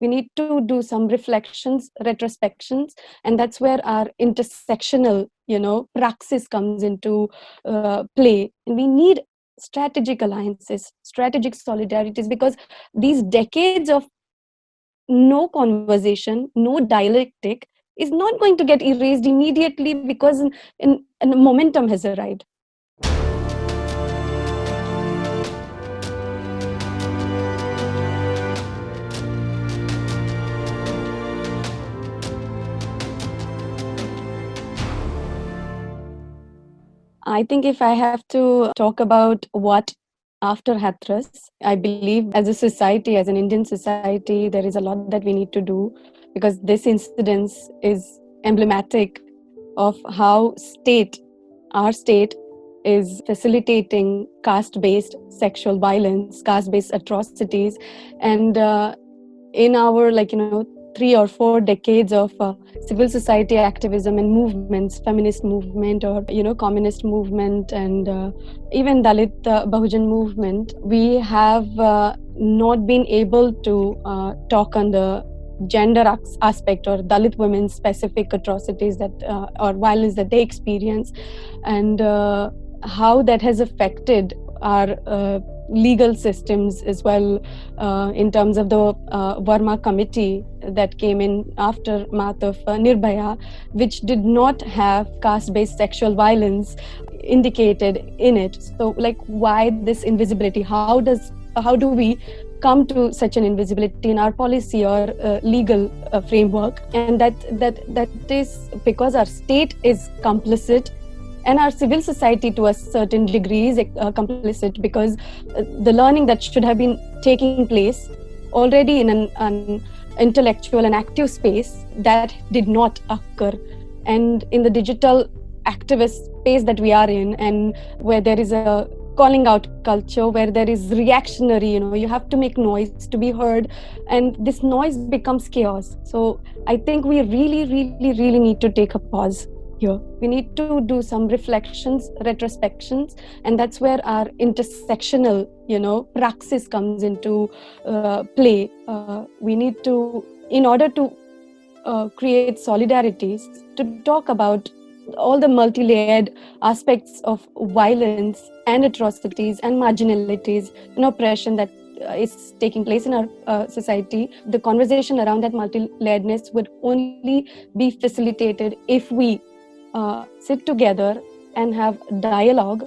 We need to do some reflections, retrospections, and that's where our intersectional, praxis comes into play. And we need strategic alliances, strategic solidarities, because these decades of no conversation, no dialectic is not going to get erased immediately because in momentum has arrived. I think if I have to talk about what after Hathras, I believe as a society, as an Indian society, there is a lot that we need to do, because this incident is emblematic of how our state is facilitating caste-based sexual violence, caste-based atrocities. And in our 3 or 4 decades of civil society activism and movements, feminist movement, or communist movement, and even Dalit Bahujan movement, we have not been able to talk on the gender aspect or Dalit women specific atrocities that or violence that they experience, and how that has affected our legal systems as well, in terms of the Verma committee that came in aftermath of Nirbhaya, which did not have caste-based sexual violence indicated in it. So, why this invisibility? How do we come to such an invisibility in our policy or legal framework? And that is because our state is complicit, and our civil society to a certain degree is complicit, because the learning that should have been taking place already in an intellectual and active space, that did not occur. And in the digital activist space that we are in, and where there is a calling out culture, where there is reactionary, you have to make noise to be heard, and this noise becomes chaos. So I think we really, really, really need to take a pause here. We need to do some reflections, retrospections, and that's where our intersectional, praxis comes into play. We need to, in order to create solidarities, to talk about all the multi-layered aspects of violence and atrocities and marginalities and oppression that is taking place in our society. The conversation around that multi-layeredness would only be facilitated if we sit together and have dialogue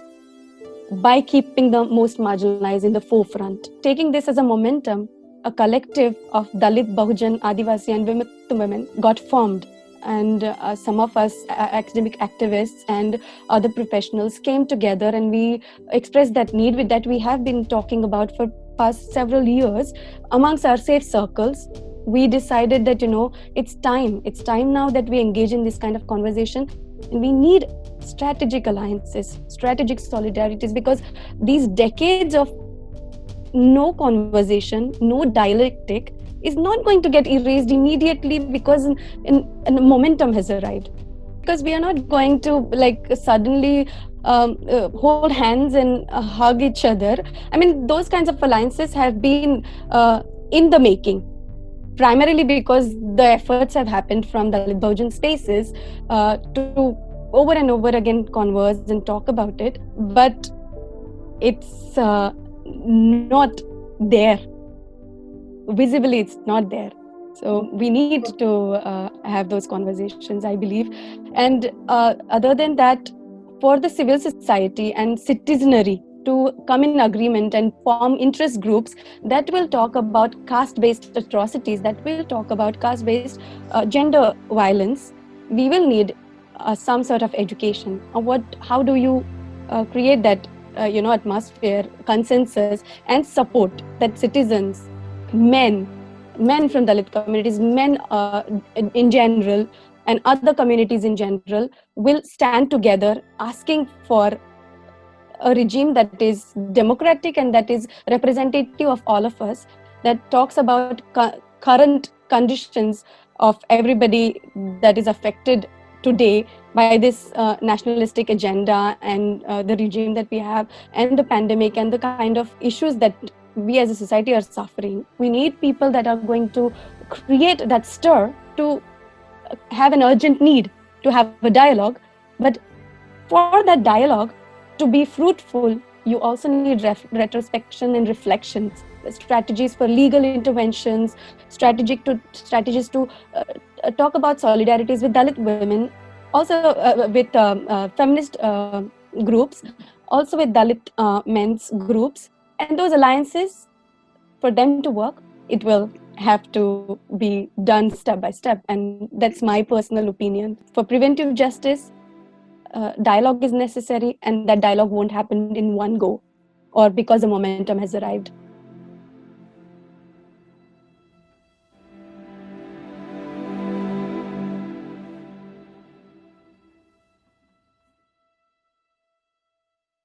by keeping the most marginalized in the forefront. Taking this as a momentum, a collective of Dalit, Bahujan, Adivasi and Vimukta women got formed. And some of us academic activists and other professionals came together, and we expressed that need that we have been talking about for past several years amongst our safe circles. We decided that, it's time now that we engage in this kind of conversation, and we need strategic alliances, strategic solidarities, because these decades of no conversation, no dialectic is not going to get erased immediately because in momentum has arrived. Because we are not going to suddenly hold hands and hug each other. I mean, those kinds of alliances have been in the making, primarily because the efforts have happened from the Dalit Bahujan spaces to over and over again converse and talk about it, but it's not there. Visibly, it's not there. So we need to have those conversations, I believe. And other than that, for the civil society and citizenry to come in agreement and form interest groups that will talk about caste-based atrocities, that will talk about caste-based gender violence, we will need some sort of education. How do you create that atmosphere, consensus, and support that citizens, men from Dalit communities, men in general, and other communities in general will stand together asking for a regime that is democratic and that is representative of all of us, that talks about current conditions of everybody that is affected today by this nationalistic agenda and the regime that we have, and the pandemic and the kind of issues that we as a society are suffering, we need people that are going to create that stir to have an urgent need to have a dialogue. But for that dialogue to be fruitful, you also need retrospection and reflections, strategies for legal interventions, strategies to talk about solidarities with Dalit women, also with feminist groups, also with Dalit men's groups. And those alliances, for them to work, it will have to be done step by step. And that's my personal opinion. For preventive justice, dialogue is necessary, and that dialogue won't happen in one go or because the momentum has arrived.